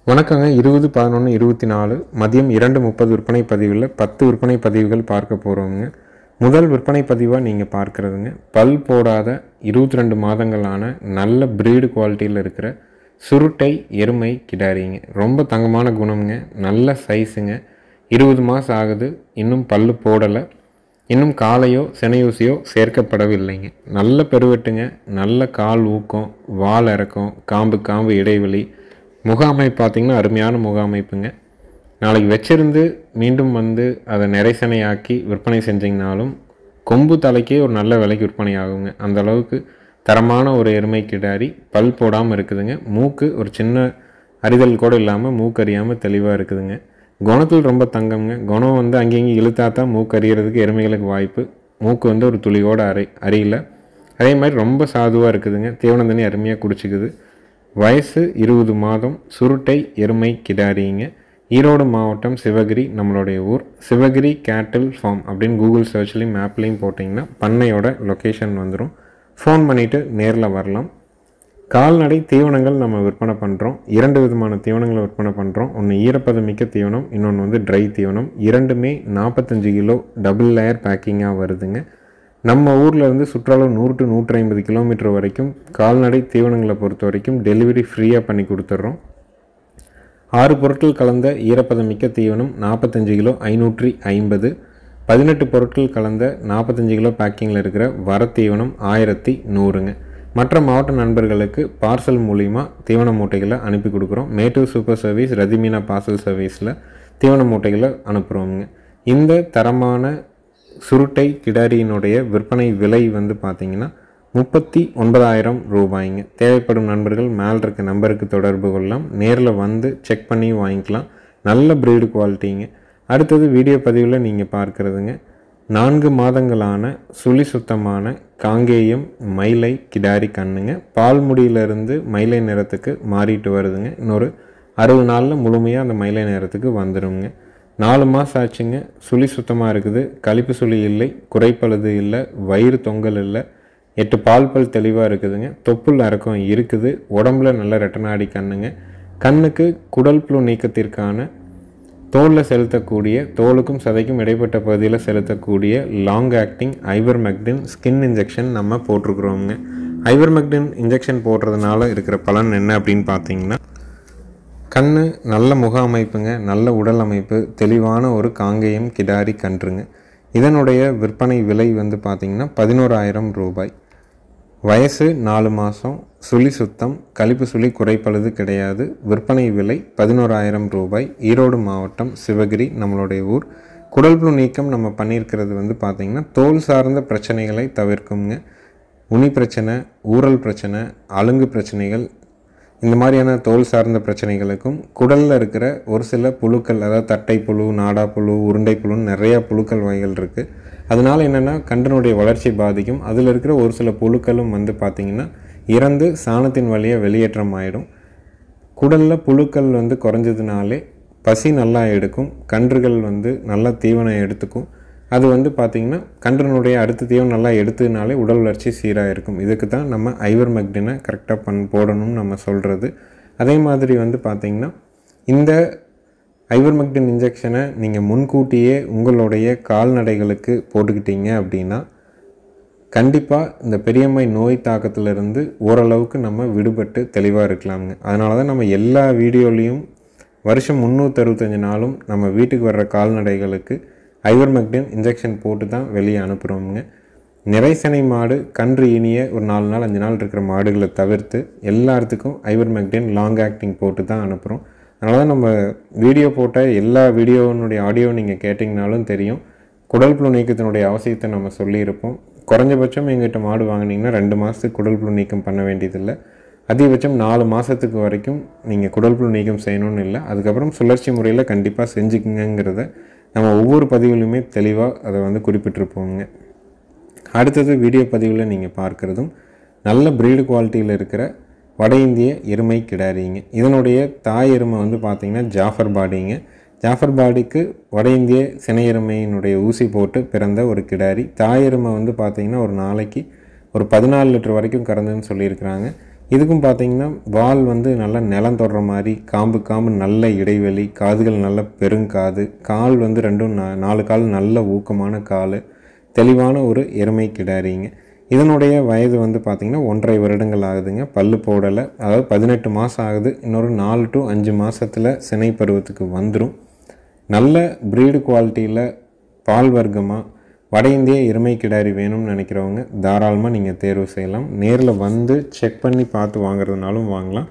வணக்கங்க. 20/11/24 மதியம் 2:30 விற்பனை பதிவில் 10 விற்பனை பதிவுகள் பார்க்க போகிறோங்க. முதல் விற்பனை பதிவாக நீங்கள் பார்க்குறதுங்க, பல் போடாத 22 மாதங்களான நல்ல ப்ரீடு குவாலிட்டியில் இருக்கிற சுருட்டை எருமை கிடாரிங்க. ரொம்ப தங்கமான குணம்ங்க, நல்ல சைஸுங்க. 20 மாதம் ஆகுது, இன்னும் பல் போடலை, இன்னும் காலையோ செனையூசியோ சேர்க்கப்படவில்லைங்க. நல்ல பெருவெட்டுங்க, நல்ல கால் ஊக்கம், வால் இறக்கம், காம்பு இடைவெளி, முக அமைப்பு பார்த்திங்கன்னா அருமையான முக அமைப்புங்க. நாளைக்கு வச்சிருந்து மீண்டும் வந்து அதை நிறைசனையாக்கி விற்பனை செஞ்சிங்கனாலும் கொம்பு தலைக்கே ஒரு நல்ல விலைக்கு விற்பனை ஆகுங்க. அந்த அளவுக்கு தரமான ஒரு எருமை கிடாரி, பல் போடாமல் இருக்குதுங்க. மூக்கு ஒரு சின்ன அறிதல் கூட இல்லாமல் மூக்கு அறியாமல் தெளிவாக இருக்குதுங்க. குணத்தில் ரொம்ப தங்கம்ங்க. குணம் வந்து அங்கேயும் இழுத்தாத்தான் மூக்கு அறியறதுக்கு எருமைகளுக்கு வாய்ப்பு. மூக்கு வந்து ஒரு துளியோடு அறியல. அதே மாதிரி ரொம்ப சாதுவாக இருக்குதுங்க. தீவனம் தண்ணி அருமையாக குடிச்சிக்குது. வயசு 20 மாதம், சுருட்டை எருமை கிடாரிங்க. ஈரோடு மாவட்டம் சிவகிரி நம்மளுடைய ஊர். சிவகிரி கேட்டில் ஃபார்ம் அப்படின்னு கூகுள் சர்ச்லேயும் மேப்லேயும் போட்டிங்கன்னா பண்ணையோட லொக்கேஷன் வந்துடும். ஃபோன் பண்ணிவிட்டு நேரில் வரலாம். கால்நடை தீவனங்கள் நம்ம விற்பனை பண்ணுறோம். 2 விதமான தீவனங்களை விற்பனை பண்ணுறோம். ஒன்று ஈரப்பதமிக்க தீவனம், இன்னொன்று வந்து ட்ரை தீவனம். இரண்டுமே 45 கிலோ டபுள் லேயர் பேக்கிங்காக வருதுங்க. நம்ம ஊரில் இருந்து சுற்றளவு 100 to 150 கிலோமீட்டர் வரைக்கும் கால்நடை தீவனங்களை பொறுத்த வரைக்கும் டெலிவரி ஃப்ரீயாக பண்ணி கொடுத்துட்றோம். 6 பொருட்கள் கலந்த ஈரப்பதமிக்க தீவனம் 45 கிலோ 550. 18 பொருட்கள் கலந்த 45 கிலோ பேக்கிங்கில் இருக்கிற வர தீவனம் 1100ங்க. மற்ற மாவட்ட நண்பர்களுக்கு பார்சல் மூலிமா தீவன மூட்டைகளை அனுப்பி கொடுக்குறோம். Mettur super service, Rathimeena parcel சர்வீஸில் தீவன மூட்டைகளை அனுப்புகிறோங்க. இந்த தரமான சுருட்டை கிடாரியினுடைய விற்பனை விலை வந்து பார்த்திங்கன்னா 39,000 ரூபாய்ங்க. தேவைப்படும் நண்பர்கள் மேல் இருக்க நம்பருக்கு தொடர்பு கொள்ளலாம். நேரில் வந்து செக் பண்ணி வாங்கிக்கலாம். நல்ல ப்ரீடு குவாலிட்டிங்க. அடுத்தது வீடியோ பதிவில் நீங்கள் பார்க்குறதுங்க, 4 மாதங்களான சுழி சுத்தமான காங்கேயம் மயிலை கிடாரி கண்ணுங்க. பால் முடியிலிருந்து மயிலை நிறத்துக்கு மாறிட்டு வருதுங்க. இன்னொரு 60 நாளில் முழுமையாக அந்த மயிலை நிறத்துக்கு வந்துடுங்க. 4 மாதம் ஆச்சுங்க. சுழி சுத்தமாக இருக்குது, கழிப்பு சுழி இல்லை, குறைப்பழுது இல்லை, வயிறு தொங்கல் இல்லை, 8 பால் தெளிவாக இருக்குதுங்க. தொப்புள் இறக்கம் இருக்குது. உடம்புல நல்ல ரெட்டநாடி கண்ணுங்க. கண்ணுக்கு குடல் புழு நீக்கத்திற்கான தோலில் செலுத்தக்கூடிய, தோலுக்கும் சதைக்கும் இடைப்பட்ட பகுதியில் செலுத்தக்கூடிய long acting ivermectin skin injection நம்ம போட்டிருக்கிறோங்க. ஐவர்மெக்டின் இன்ஜெக்ஷன் போடுறதுனால இருக்கிற பலன் என்ன அப்படின்னு பார்த்தீங்கன்னா, கண் நல்ல முக அமைப்புங்க, நல்ல உடல் அமைப்பு, தெளிவான ஒரு காங்கேயம் கிடாரி கன்றுங்க. இதனுடைய விற்பனை விலை வந்து பார்த்திங்கன்னா 11,000 ரூபாய். வயசு 4 மாதம், சுழி சுத்தம், கழிப்பு சுழி குறைப்பழுது கிடையாது. விற்பனை விலை 11,000 ரூபாய். ஈரோடு மாவட்டம் சிவகிரி நம்மளுடைய ஊர். குடல் புழு நீக்கம் நம்ம பண்ணியிருக்கிறது வந்து பார்த்திங்கன்னா தோல் சார்ந்த பிரச்சனைகளை தவிர்க்குங்க. உனி பிரச்சனை, ஊரல் பிரச்சனை, அலுங்கு பிரச்சனைகள், இந்த மாதிரியான தோல் சார்ந்த பிரச்சனைகளுக்கும் குடலில் இருக்கிற ஒரு சில புழுக்கள், அதாவது தட்டை புழு, நாடா புழு, உருண்டை புழுன்னு நிறையா புழுக்கள் வகைகள் இருக்குது. அதனால் என்னென்னா கன்றினுடைய வளர்ச்சி பாதிக்கும். அதில் இருக்கிற ஒரு சில புழுக்களும் வந்து பார்த்திங்கன்னா இறந்து சாணத்தின் வழியாக வெளியேற்றம் ஆகிடும். குடலில் புழுக்கள் வந்து குறைஞ்சதுனாலே பசி நல்லா எடுக்கும், கன்றுகள் வந்து நல்லா தீவனம் எடுத்துக்கும். அது வந்து பார்த்திங்கன்னா கன்றினுடைய அடுத்த தீவனம் நல்லா எடுத்ததுனாலே உடல் வளர்ச்சி சீராக இருக்கும். இதுக்கு தான் நம்ம ஐவர்மெக்டினை கரெக்டாக போடணும்னு நம்ம சொல்கிறது. அதே மாதிரி வந்து பார்த்திங்கன்னா இந்த ஐவர்மெக்டின் இன்ஜெக்ஷனை நீங்கள் முன்கூட்டியே உங்களுடைய கால்நடைகளுக்கு போட்டுக்கிட்டீங்க அப்படின்னா கண்டிப்பாக இந்த பெரியம்மை நோய் தாக்கத்திலிருந்து ஓரளவுக்கு நம்ம விடுபட்டு தெளிவாக இருக்கலாமுங்க. அதனால தான் நம்ம எல்லா வீடியோலையும் வருஷம் 365 நாளும் நம்ம வீட்டுக்கு வர்ற கால்நடைகளுக்கு ஐவர்மெக்டின் இன்ஜெக்ஷன் போட்டு தான் வெளியே அனுப்புகிறோமுங்க. நிறைசனை மாடு, கன்று இனிய ஒரு 4 நாள் 5 நாள் இருக்கிற மாடுகளை தவிர்த்து எல்லாத்துக்கும் ஐவர்மெக்டின் லாங் ஆக்டிங் போட்டு தான் அனுப்புகிறோம். அதனால தான் நம்ம வீடியோ போட்ட எல்லா வீடியோனுடைய ஆடியோ நீங்கள் கேட்டிங்கனாலும் தெரியும், குடல் புழு நீக்கத்தினுடைய அவசியத்தை நம்ம சொல்லியிருப்போம். குறைஞ்சபட்சம் எங்கிட்ட மாடு வாங்கினீங்கன்னா 2 மாதத்துக்கு குடல் புழு நீக்கம் பண்ண வேண்டியதில்லை. அதிகபட்சம் 4 மாதத்துக்கு வரைக்கும் நீங்கள் குடல் புழு நீக்கம் செய்யணும்னு இல்லை. அதுக்கப்புறம் சுழற்சி முறையில் கண்டிப்பாக செஞ்சுக்குங்கிறத நம்ம ஒவ்வொரு பதிவுலையுமே தெளிவாக அதை வந்து குறிப்பிட்டிருப்போங்க. அடுத்தது வீடியோ பதிவில் நீங்கள் பார்க்குறதும் நல்ல ப்ரீடு குவாலிட்டியில் இருக்கிற வட இந்திய எருமை கிடாரிங்க. இதனுடைய தாய் எருமை வந்து பார்த்திங்கன்னா ஜாஃபர் பாடிங்க. ஜாஃபர் பாடிக்கு வட இந்திய சினை எருமையினுடைய ஊசி போட்டு பிறந்த ஒரு கிடாரி. தாய் எருமை வந்து பார்த்திங்கன்னா ஒரு நாளைக்கு ஒரு 14 லிட்டர் வரைக்கும் கறந்துன்னு சொல்லியிருக்கிறாங்க. இதுக்கும் பார்த்தீங்கன்னா வால் வந்து நல்லா நிலம் தொடுற மாதிரி, காம்பு நல்ல இடைவெளி, காதுகள் நல்ல பெருங்காது, கால் வந்து 4 கால் நல்ல ஊக்கமான கால், தெளிவான ஒரு எருமை கிடாரிங்க. இதனுடைய வயது வந்து பார்த்திங்கன்னா 1.5 வருடங்கள் ஆகுதுங்க. பல்லு போடலை, அதாவது 18 மாதம் ஆகுது. இன்னொரு 4 to 5 மாதத்தில் சினை பருவத்துக்கு வந்துடும். நல்ல ப்ரீடு குவாலிட்டியில் பால் வர்க்கமாக வட இந்திய எருமை கிடாரி வேணும்னு நினைக்கிறவங்க தாராளமாக நீங்கள் தேர்வு செய்யலாம். நேரில் வந்து செக் பண்ணி பார்த்து வாங்குறதுனாலும் வாங்கலாம்.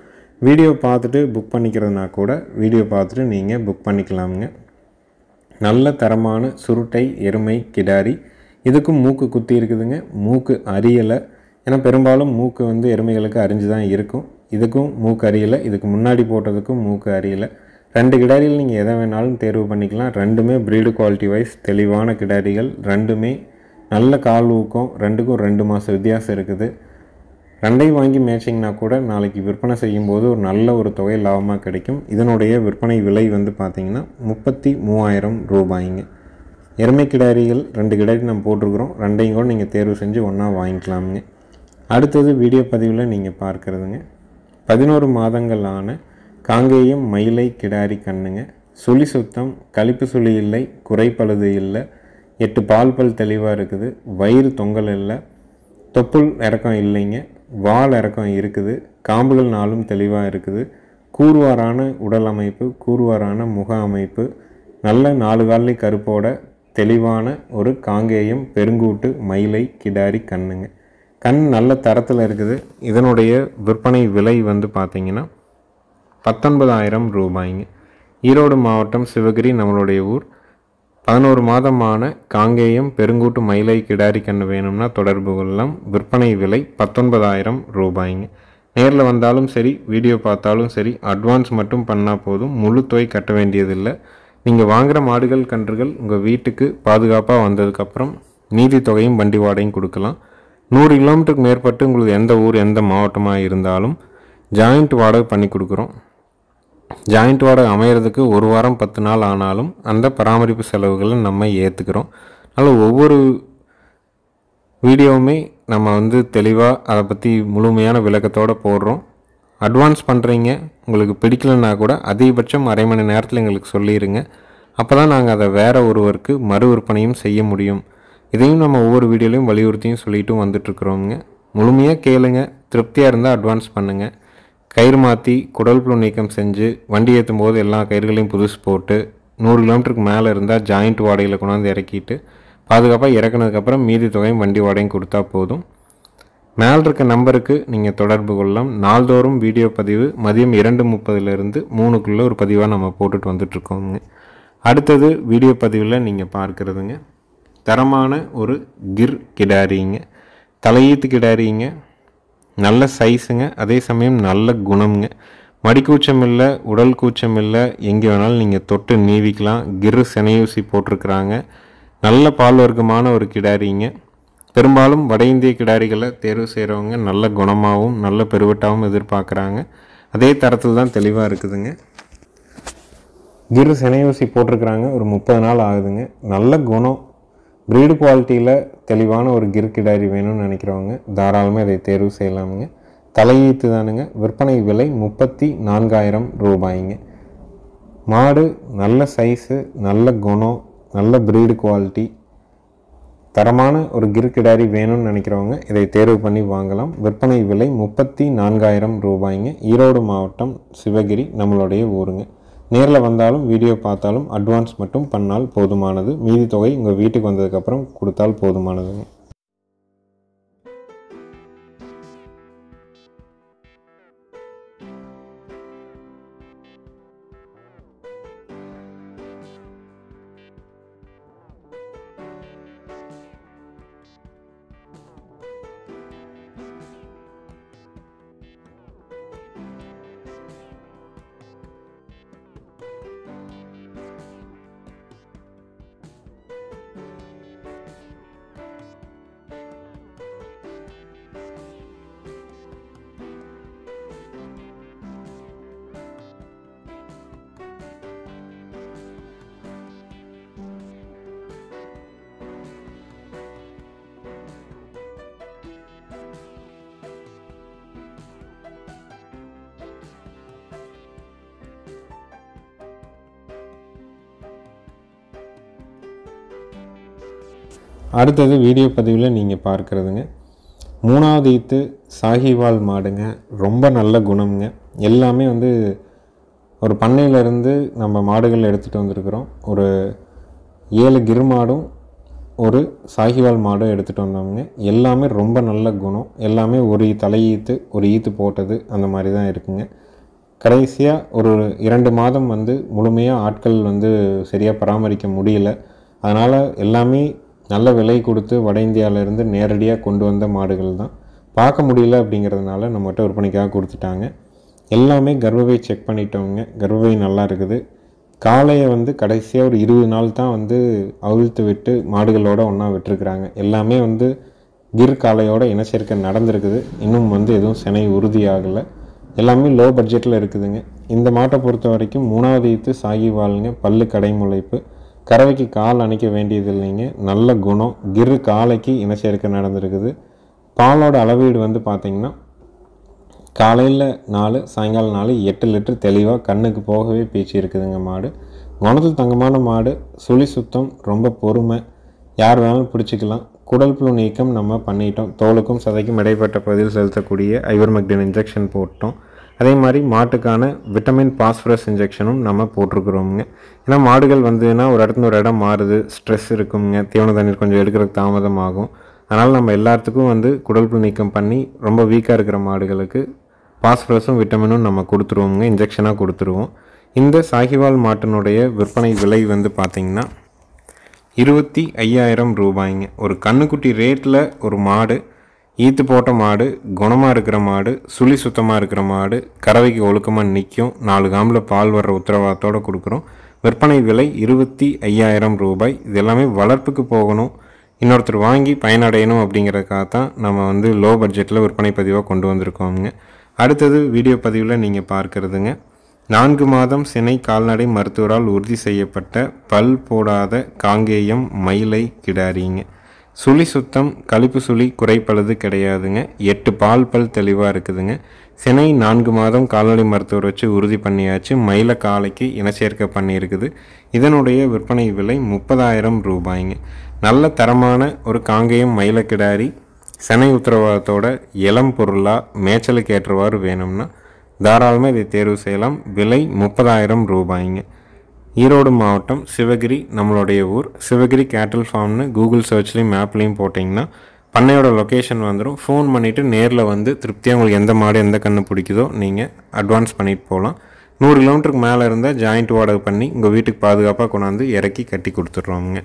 வீடியோ பார்த்துட்டு புக் பண்ணிக்கிறதுனா கூட வீடியோ பார்த்துட்டு நீங்கள் புக் பண்ணிக்கலாமுங்க. நல்ல தரமான சுருட்டை எருமை கிடாரி. இதுக்கும் மூக்கு குத்தி இருக்குதுங்க, மூக்கு அரியலை. ஏன்னா பெரும்பாலும் மூக்கு வந்து எருமைகளுக்கு அரிஞ்சு தான் இருக்கும். இதுக்கும் மூக்கு அரியலை, இதுக்கு முன்னாடி போட்டதுக்கும் மூக்கு அரியலை. 2 கிடாரிகள் நீங்கள் எதை வேணாலும் தேர்வு பண்ணிக்கலாம். ரெண்டுமே ப்ரீடு குவாலிட்டி வைஸ் தெளிவான கிடாரிகள். ரெண்டுமே நல்ல கால் ஊக்கம், 2க்கும் 2 மாதம் வித்தியாசம் இருக்குது. ரெண்டையும் வாங்கி மேட்சிங்னா கூட நாளைக்கு விற்பனை செய்யும்போது ஒரு நல்ல ஒரு தொகை லாபமாக கிடைக்கும். இதனுடைய விற்பனை விலை வந்து பார்த்திங்கன்னா 33,000 ரூபாய்ங்க. எருமை கிடாரிகள் 2 கிடாரி நம்ம போட்டிருக்கிறோம். ரெண்டையும் கூட நீங்கள் தேர்வு செஞ்சு ஒன்றா வாங்கிக்கலாமுங்க. அடுத்தது வீடியோ பதிவில் நீங்கள் பார்க்குறதுங்க 11 மாதங்களான காங்கேயம் மயிலை கிடாரி கண்ணுங்க. சுழி சுத்தம், கழிப்பு சுழி இல்லை, குறைப்பழுது இல்லை, 8 பால் பல் தெளிவாக இருக்குது. வயிறு தொங்கல் இல்லை, தொப்புள் இறக்கம் இல்லைங்க, வால் இறக்கம் இருக்குது, காம்புகள் நாளும் தெளிவாக இருக்குது. கூர்வாரான உடல் அமைப்பு, கூர்வாரான முக அமைப்பு, நல்ல 4 காலை கருப்போட தெளிவான ஒரு காங்கேயம் பெருங்கூட்டு மயிலை கிடாரி கண்ணுங்க. கண் நல்ல தரத்தில் இருக்குது. இதனுடைய விற்பனை விலை வந்து பார்த்திங்கன்னா 19,000 ரூபாய்ங்க. ஈரோடு மாவட்டம் சிவகிரி நம்மளுடைய ஊர். 11 மாதமான காங்கேயம் பெருங்கூட்டு மயிலை கிடாரி கண்ணு வேணும்னா தொடர்பு கொள்ளலாம். விற்பனை விலை 19,000 ரூபாய்ங்க. நேரில் வந்தாலும் சரி, வீடியோ பார்த்தாலும் சரி, அட்வான்ஸ் மட்டும் பண்ணால் போதும். முழு தொகை கட்ட வேண்டியதில்லை. நீங்கள் வாங்குகிற மாடுகள் கன்றுகள் உங்கள் வீட்டுக்கு பாதுகாப்பாக வந்ததுக்கப்புறம் மீதி தொகையும் வண்டி வாடகையும் கொடுக்கலாம். 100 கிலோமீட்டருக்கு மேற்பட்டு உங்களுக்கு எந்த ஊர் எந்த மாவட்டமாக இருந்தாலும் ஜாயிண்ட் வாடகை பண்ணி கொடுக்குறோம். ஜாயிண்ட் வாடகை அமையிறதுக்கு 1 வாரம் 10 நாள் ஆனாலும் அந்த பராமரிப்பு செலவுகளை நம்ம ஏற்றுக்கிறோம். அதனால் ஒவ்வொரு வீடியோவுமே நம்ம வந்து தெளிவாக அதை பற்றி முழுமையான விளக்கத்தோடு போடுறோம். அட்வான்ஸ் பண்ணுறீங்க, உங்களுக்கு பிடிக்கலன்னா கூட அதிகபட்சம் அரை மணி நேரத்தில் எங்களுக்கு சொல்லிடுங்க. அப்போ தான் நாங்கள் அதை வேறு ஒருவருக்கு மறு விற்பனையும் செய்ய முடியும். இதையும் நம்ம ஒவ்வொரு வீடியோலையும் வலியுறுத்தியும் சொல்லிட்டும் வந்துட்டுருக்குறோங்க. முழுமையாக கேளுங்க, திருப்தியாக இருந்தால் அட்வான்ஸ் பண்ணுங்கள். கயிறு மாற்றி குடல் புழு நீக்கம் செஞ்சு வண்டி ஏற்றும் போது எல்லா கயிறுகளையும் புதுசு போட்டு 100 கிலோமீட்டருக்கு மேலே இருந்தால் ஜாயிண்ட் வாடகையில் கொண்டாந்து இறக்கிட்டு பாதுகாப்பாக இறக்குனதுக்கப்புறம் மீதி தொகையும் வண்டி வாடகையும் கொடுத்தா போதும். மேல் இருக்க நம்பருக்கு நீங்கள் தொடர்பு கொள்ளலாம். நாள்தோறும் வீடியோ பதிவு மதியம் 2:30 3க்குள்ளே ஒரு பதிவாக நம்ம போட்டுட்டு வந்துட்ருக்கோங்க. அடுத்தது வீடியோ பதிவில் நீங்கள் பார்க்குறதுங்க தரமான ஒரு கிர் கிடாரிங்க, தலையீத்து கிடாரிங்க. நல்ல சைஸுங்க, அதே சமயம் நல்ல குணம்ங்க. மடிக்கூச்சம் இல்லை, உடல் கூச்சம் இல்லை, எங்கே வேணாலும் நீங்கள் தொட்டு நீவிக்கலாம். கிர் செனையூசி போட்டிருக்கிறாங்க. நல்ல பால் வர்க்கமான ஒரு கிடாரிங்க. பெரும்பாலும் வட இந்திய கிடாரிகளை தேர்வு செய்கிறவங்க நல்ல குணமாகவும் நல்ல பெருவட்டாகவும் எதிர்பார்க்குறாங்க. அதே தரத்தில் தான் தெளிவாக இருக்குதுங்க. கிர் செனையூசி போட்டிருக்கிறாங்க. ஒரு 30 நாள் ஆகுதுங்க. நல்ல குணம், ப்ரீடு குவாலிட்டியில் தெளிவான ஒரு கிர் கிடாரி வேணும்னு நினைக்கிறவங்க தாராளமாக இதை தேர்வு செய்யலாமுங்க. தலையீத்து தானுங்க. விற்பனை விலை 34,000 ரூபாய்ங்க. மாடு நல்ல சைஸு, நல்ல குணம், நல்ல ப்ரீடு குவாலிட்டி, தரமான ஒரு கிர் கிடாரி வேணும்னு நினைக்கிறவங்க இதை தேர்வு பண்ணி வாங்கலாம். விற்பனை விலை 34,000 ரூபாய்ங்க. ஈரோடு மாவட்டம் சிவகிரி நம்மளுடைய ஊருங்க. நேரில் வந்தாலும் வீடியோ பார்த்தாலும் அட்வான்ஸ் மட்டும் பண்ணால் போதுமானது. மீதி தொகை உங்கள் வீட்டுக்கு வந்ததுக்கப்புறம் கொடுத்தால் போதுமானதுங்க. அடுத்தது வீடியோ பதிவில் நீங்கள் பார்க்குறதுங்க, 3வது ஈத்து சாஹிவால் மாடுங்க. ரொம்ப நல்ல குணம்ங்க. எல்லாமே வந்து ஒரு பண்ணையிலேருந்து நம்ம மாடுகள் எடுத்துகிட்டு வந்திருக்கிறோம். ஒரு 7 கிர் மாடும் ஒரு சாஹிவால் மாடும் எடுத்துகிட்டு வந்தோம்ங்க. எல்லாமே ரொம்ப நல்ல குணம். எல்லாமே ஒரு தலையீத்து ஒரு ஈத்து போட்டது அந்த மாதிரி தான் இருக்குங்க. கடைசியாக ஒரு 2 மாதம் வந்து முழுமையாக ஆட்கள் வந்து சரியாக பராமரிக்க முடியல. அதனால் எல்லாமே நல்ல விலை கொடுத்து வட இந்தியாவிலேருந்து நேரடியாக கொண்டு வந்த மாடுகள் தான். பார்க்க முடியல அப்படிங்கிறதுனால நம்மகிட்ட விற்பனைக்காக கொடுத்துட்டாங்க. எல்லாமே கர்ப்பப்பை செக் பண்ணிட்டோங்க. கர்ப்பப்பை நல்லா இருக்குது. காளையை வந்து கடைசியாக ஒரு 20 நாள் தான் வந்து அவிழ்த்து விட்டு மாடுகளோடு ஒன்றா விட்டுருக்குறாங்க. எல்லாமே வந்து கிர் காளையோட இனச்சேர்க்கை நடந்திருக்குது. இன்னும் வந்து எதுவும் சினை உறுதியாகலை. எல்லாமே லோ பட்ஜெட்டில் இருக்குதுங்க. இந்த மாட்டை பொறுத்த வரைக்கும் 3வது ஈத்து சாஹிவாலுங்க. பல்லு கடைமுளைப்பு, கறவைக்கு கால் அணைக்க வேண்டியது இல்லைங்க. நல்ல குணம். கிர் காளைக்கு இனச்சேர்க்கை நடந்திருக்குது. பாலோட அளவீடு வந்து பார்த்திங்கன்னா காலையில் 4 சாயங்காலம் 4 8 லிட்டர் தெளிவாக கண்ணுக்கு போகவே பேச்சு இருக்குதுங்க. மாடு குணத்தில் தங்கமான மாடு. சுழி சுத்தம், ரொம்ப பொறுமை, யார் வேணாலும் பிடிச்சிக்கலாம். குடல் புழு நீக்கம் நம்ம பண்ணிட்டோம். தோலுக்கும் சதைக்கும் இடைப்பட்ட பகுதியில் செலுத்தக்கூடிய ஐவர்மெக்டின் இன்ஜெக்ஷன் போட்டோம். அதே மாதிரி மாட்டுக்கான விட்டமின் பாஸ்பரஸ் இன்ஜெக்ஷனும் நம்ம போட்டிருக்கிறோமுங்க. ஏன்னா மாடுகள் வந்துன்னா ஒரு இடத்துல ஒரு இடம் மாறுது, ஸ்ட்ரெஸ் இருக்குங்க, தீவன தண்ணீர் கொஞ்சம் எடுக்கிறதுக்கு தாமதமாகும். அதனால் நம்ம எல்லாத்துக்கும் வந்து குடல் புழு நீக்கம் பண்ணி ரொம்ப வீக்காக இருக்கிற மாடுகளுக்கு பாஸ்பரஸும் விட்டமினும் நம்ம கொடுத்துருவோங்க, இன்ஜெக்ஷனாக கொடுத்துருவோம். இந்த சாஹிவால் மாட்டினுடைய விற்பனை விலை வந்து பார்த்திங்கன்னா 25,000 ரூபாய்ங்க. ஒரு கண்ணுக்குட்டி ரேட்டில் ஒரு மாடு, ஈத்து போட்ட மாடு, குணமாக இருக்கிற மாடு, சுழி சுத்தமாக இருக்கிற மாடு, கறவைக்கு ஒழுக்கமாக நிற்கும், 4 காம்பில் பால் வர்ற உத்தரவாதத்தோடு கொடுக்குறோம். விற்பனை விலை 25,000 ரூபாய். இது எல்லாமே வளர்ப்புக்கு போகணும், இன்னொருத்தர் வாங்கி பயனடையணும் அப்படிங்கிறதுக்காக தான் நம்ம வந்து லோ பட்ஜெட்டில் விற்பனை பதிவாக கொண்டு வந்திருக்கோங்க. அடுத்தது வீடியோ பதிவில் நீங்கள் பார்க்குறதுங்க, 4 மாதம் சினை கால்நடை மருத்துவரால் உறுதி செய்யப்பட்ட பல் போடாத காங்கேயம் மயிலை கிடாரிங்க. சுழி சுத்தம், கழிப்பு சுழி குறைப்பழுது கிடையாதுங்க. 8 பால் பல் தெளிவாக இருக்குதுங்க. சினை 4 மாதம் கால்நடை மருத்துவர் வச்சு உறுதி பண்ணியாச்சு. மயில காலைக்கு இனச்சேர்க்கை பண்ணியிருக்குது. இதனுடைய விற்பனை விலை 30,000 ரூபாய்ங்க. நல்ல தரமான ஒரு காங்கேயம் மயில கிடாரி, சினை உத்தரவாதத்தோட இளம் பொருளாக மேய்ச்சலுக்கு ஏற்றவாறு வேணும்னா தாராளமாக இதை தேர்வு செய்யலாம். விலை 30,000 ரூபாய்ங்க. ஈரோடு மாவட்டம் சிவகிரி நம்மளுடைய ஊர். சிவகிரி கேட்டில் ஃபார்ம்னு கூகுள் சர்ச்லேயும் மேப்லேயும் போட்டிங்கன்னா பண்ணையோட லொக்கேஷன் வந்துடும். ஃபோன் பண்ணிவிட்டு நேரில் வந்து திருப்தியாக உங்களுக்கு எந்த மாடு எந்த கன்று பிடிக்குதோ நீங்கள் அட்வான்ஸ் பண்ணிட்டு போகலாம். 100 கிலோமீட்டருக்கு மேலே இருந்தால் ஜாயிண்ட் வாடகை பண்ணி உங்கள் வீட்டுக்கு பாதுகாப்பாக கொண்டாந்து இறக்கி கட்டி கொடுத்துட்றோங்க.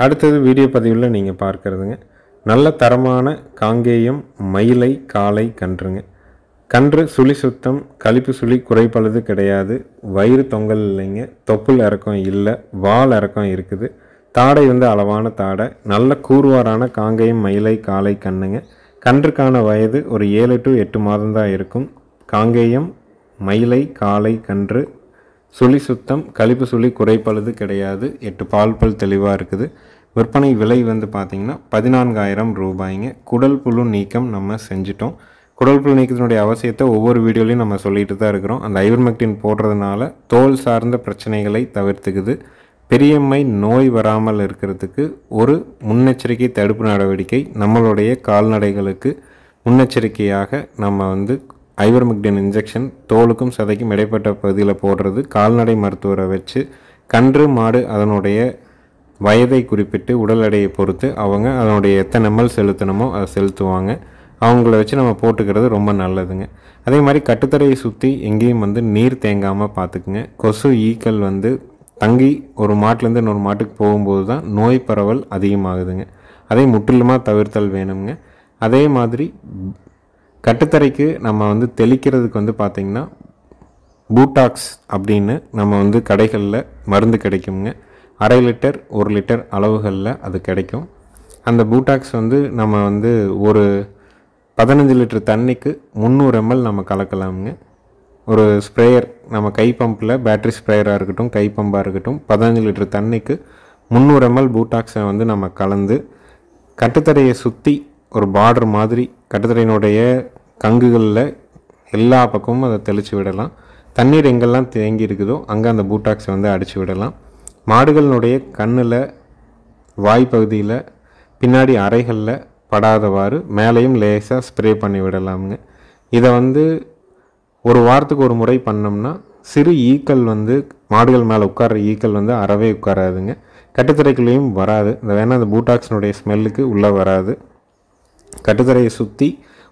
அடுத்தது வீடியோ பதிவில் நீங்கள் பார்க்குறதுங்க, நல்ல தரமான காங்கேயம் மயிலை காளை கன்றுங்க. கன்று சுழி சுத்தம், கழிப்பு சுழி குறைப்பழுது கிடையாது. வயிறு தொங்கல் இல்லைங்க, தொப்புள் இறக்கம் இல்லை, வால் இறக்கம் இருக்குது. தாடை வந்து அளவான தாடை. நல்ல கூர்வாரான காங்கேயம் மயிலை காளை கண்ணுங்க. கன்றுக்கான வயது ஒரு 7 to 8 மாதம் தான் இருக்கும். காங்கேயம் மயிலை காளை கன்று சுழி சுத்தம், கழிப்பு சுழி குறைப்பழுது கிடையாது. 8 பால் பல் தெளிவாக இருக்குது. விற்பனை விலை வந்து பார்த்திங்கன்னா 14,000 ரூபாய்ங்க. குடல் புழு நீக்கம் நம்ம செஞ்சிட்டோம். குடல் புழு நீக்கத்தினுடைய அவசியத்தை ஒவ்வொரு வீடியோலையும் நம்ம சொல்லிட்டு தான் இருக்கிறோம். அந்த ஐவர்மெக்டின் போடுறதுனால தோல் சார்ந்த பிரச்சனைகளை தவிர்த்துக்குது. பெரியம்மை நோய் வராமல் இருக்கிறதுக்கு ஒரு முன்னெச்சரிக்கை தடுப்பு நடவடிக்கை. நம்மளுடைய கால்நடைகளுக்கு முன்னெச்சரிக்கையாக நம்ம வந்து ஐவர்மெக்டின் இன்ஜெக்ஷன் தோலுக்கும் சதைக்கும் இடைப்பட்ட பகுதியில் போடுறது. கால்நடை மருத்துவரை வச்சு கன்று மாடு அதனுடைய வயதை குறிப்பிட்டு உடல் எடையை பொறுத்து அவங்க அதனுடைய எத்தனை எம்எல் செலுத்தணுமோ அதை செலுத்துவாங்க. அவங்கள வச்சு நம்ம போட்டுக்கிறது ரொம்ப நல்லதுங்க. அதே மாதிரி கட்டுத்தரையை சுற்றி எங்கேயும் வந்து நீர் தேங்காமல் பார்த்துக்குங்க. கொசு ஈக்கள் வந்து தங்கி ஒரு மாட்டிலேருந்து இன்னொரு மாட்டுக்கு போகும்போது தான் நோய் பரவல் அதிகமாகுதுங்க. அதை முற்றிலுமாக தவிர்த்தல் வேணுங்க. அதே மாதிரி கட்டுத்தரைக்கு நம்ம வந்து தெளிக்கிறதுக்கு வந்து பார்த்திங்கன்னா பூட்டாக்ஸ் அப்படின்னு நம்ம வந்து கடைகளில் மருந்து கிடைக்குங்க. 1/2 லிட்டர் 1 லிட்டர் அளவுகளில் அது கிடைக்கும். அந்த பூட்டாக்ஸ் வந்து நம்ம வந்து ஒரு 15 லிட்டர் தண்ணிக்கு 300 ml நம்ம கலக்கலாமுங்க. ஒரு ஸ்ப்ரேயர் நம்ம கை பம்பில் பேட்ரி ஸ்ப்ரேயராக இருக்கட்டும் கை பம்பாக இருக்கட்டும் 15 லிட்டர் தண்ணிக்கு 300 ml பூட்டாக்ஸை வந்து நம்ம கலந்து கட்டுத்தரையை சுற்றி ஒரு பார்டர் மாதிரி கட்டுத்தரையினுடைய கங்குகளில் எல்லா பக்கமும் அதை தெளித்து விடலாம். தண்ணீர் எங்கெல்லாம் தேங்கி இருக்குதோ அங்கே அந்த பூட்டாக்ஸை வந்து அடித்து விடலாம். மாடுகளினுடைய கண்ணில் வாய்ப்பகுதியில் பின்னாடி அறைகளில் படாதவாறு மேலேயும் லேசாக ஸ்ப்ரே பண்ணி விடலாமுங்க. இதை வந்து ஒரு வாரத்துக்கு ஒரு முறை பண்ணோம்னா சிறு ஈக்கள் வந்து மாடுகள் மேலே உட்கார்ற ஈக்கள் வந்து அறவே உட்காராதுங்க. கட்டுத்தரைக்குள்ளேயும் வராது. இந்த வேணால் அந்த பூட்டாக்ஸினுடைய ஸ்மெல்லுக்கு உள்ளே வராது. கட்டுத்தரையை சுற்றி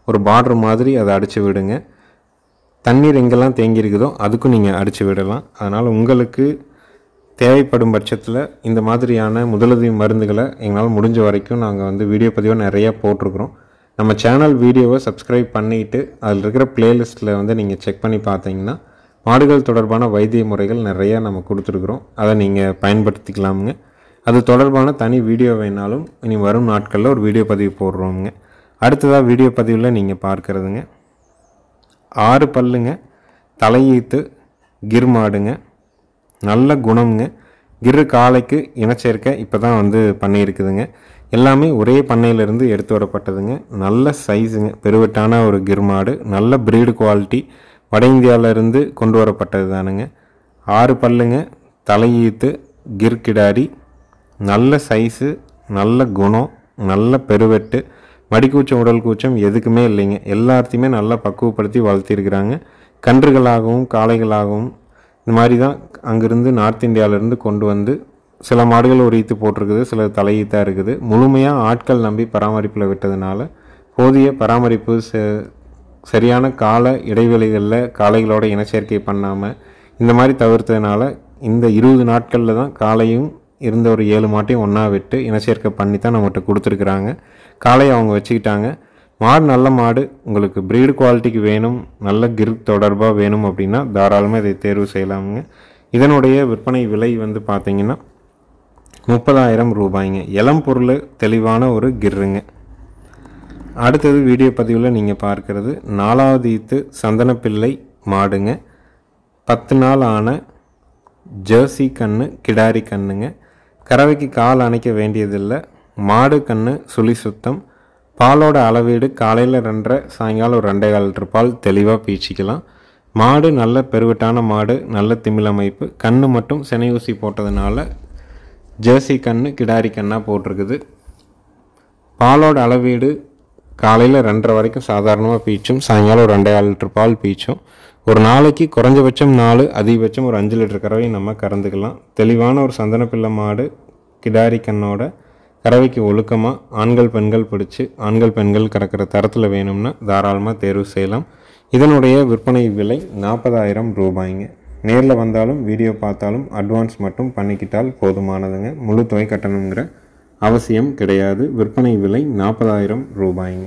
ஒரு பார்டர் மாதிரி அதை அடித்து விடுங்க. தண்ணீர் எங்கெல்லாம் தேங்கி இருக்குதோ அதுக்கும் நீங்கள் அடித்து விடலாம். அதனால் உங்களுக்கு தேவைப்படும் பட்சத்தில் இந்த மாதிரியான முதலுதவி மருந்துகளை எங்களால் முடிஞ்ச வரைக்கும் நாங்கள் வந்து வீடியோ பதிவாக நிறையா போட்டிருக்கிறோம். நம்ம சேனல் வீடியோவை சப்ஸ்கிரைப் பண்ணிவிட்டு அதில் இருக்கிற பிளேலிஸ்ட்டில் வந்து நீங்கள் செக் பண்ணி பார்த்தீங்கன்னா மாடுகள் தொடர்பான வைத்திய முறைகள் நிறையா நம்ம கொடுத்துருக்குறோம். அதை நீங்கள் பயன்படுத்திக்கலாமுங்க. அது தொடர்பான தனி வீடியோ வேணாலும் இனி வரும் நாட்களில் ஒரு வீடியோ பதிவு போடுறோமுங்க. அடுத்ததாக வீடியோ பதிவில் நீங்கள் பார்க்குறதுங்க 6 பல்லுங்க, தலையீத்து கிர் மாடுங்க, நல்ல குணம்ங்க. கிரு காலைக்கு இனச்சேர்க்கை இப்போ தான் வந்து பண்ணியிருக்குதுங்க. எல்லாமே ஒரே பண்ணையிலேருந்து எடுத்து வரப்பட்டதுங்க. நல்ல சைஸுங்க, பெருவெட்டான ஒரு கிர் மாடு, நல்ல ப்ரீடு குவாலிட்டி, வட இந்தியாவிலேருந்து கொண்டு வரப்பட்டது தானுங்க. 6 பல்லுங்க, தலையீத்து கிர் கிடாரி, நல்ல சைஸு, நல்ல குணம், நல்ல பெருவெட்டு, மடிக்கூச்சம் உடல் கூச்சம் எதுக்குமே இல்லைங்க. எல்லாத்தையுமே நல்லா பக்குவப்படுத்தி வளர்த்திருக்கிறாங்க. கன்றுகளாகவும் காளைகளாகவும் இந்த மாதிரி தான் அங்கேருந்து நார்த் இந்தியாவிலேருந்து கொண்டு வந்து சில மாடுகள் ஒரு ஈத்து போட்டிருக்குது, சில தலையீத்தாக இருக்குது. முழுமையாக ஆட்கள் நம்பி பராமரிப்பில் விட்டதுனால போதிய பராமரிப்பு சரியான கால இடைவெளிகளில் காளைகளோட இனச்சேர்க்கை பண்ணாமல் இந்த மாதிரி தவிர்த்ததுனால இந்த 20 நாட்களில் தான் காளையும் இருந்த ஒரு 7 மாட்டையும் ஒன்றா விட்டு இனச்சேர்க்கை பண்ணி தான் நம்மகிட்ட கொடுத்துருக்குறாங்க. காளையை அவங்க வச்சுக்கிட்டாங்க. மாடு நல்ல மாடு, உங்களுக்கு ப்ரீடு குவாலிட்டிக்கு வேணும், நல்ல கிர் தொடர்பாக வேணும் அப்படின்னா தாராளமாக இதை தேர்வு செய்யலாமுங்க. இதனுடைய விற்பனை விலை வந்து பார்த்திங்கன்னா 30,000 ரூபாய்ங்க. இளம் பொருள் தெளிவான ஒரு கிர்ருங்க. அடுத்தது வீடியோ பதிவில் நீங்கள் பார்க்குறது 4வது ஈத்து சந்தனப்பிள்ளை மாடுங்க. 10 நாள் ஆன ஜெர்சி கன்று கிடாரி கண்ணுங்க. கறவைக்கு கால் அணைக்க வேண்டியதில்லை. மாடு கன்று சுழி சுத்தம். பாலோட அளவீடு காலையில் 2.5 சாயங்காலம் ஒரு 2.25 லிட்டர் பால் தெளிவாக பீச்சிக்கலாம். மாடு நல்ல பெருவட்டான மாடு, நல்ல திமிழ் அமைப்பு. கன்று மட்டும் செனை ஊசி போட்டதுனால ஜெர்சி கன்று கிடாரி கண்ணாக போட்டிருக்குது. பாலோட அளவீடு காலையில் 2.5 வரைக்கும் சாதாரணமாக பீச்சும், சாயங்காலம் ஒரு 2.25 லிட்டர் பால் பீச்சும். ஒரு நாளைக்கு குறைஞ்சபட்சம் 4 அதிகபட்சம் ஒரு 5 லிட்டர் கறவை நம்ம கறந்துக்கலாம். தெளிவான ஒரு சந்தனப்பிள்ளை மாடு கிடாரி கண்ணோட கறவைக்கு ஒழுக்கமாக ஆண்கள் பெண்கள் பிடிச்சி ஆண்கள் பெண்கள் கறக்கிற தரத்தில் வேணும்னா தாராளமாக தேர்வு செய்யலாம். இதனுடைய விற்பனை விலை 40,000 ரூபாய்ங்க. நேரில் வந்தாலும் வீடியோ பார்த்தாலும் அட்வான்ஸ் மட்டும் பண்ணிக்கிட்டால் போதுமானதுங்க. முழு தொகை கட்டணுங்கிற அவசியம் கிடையாது. விற்பனை விலை 40,000 ரூபாய்ங்க.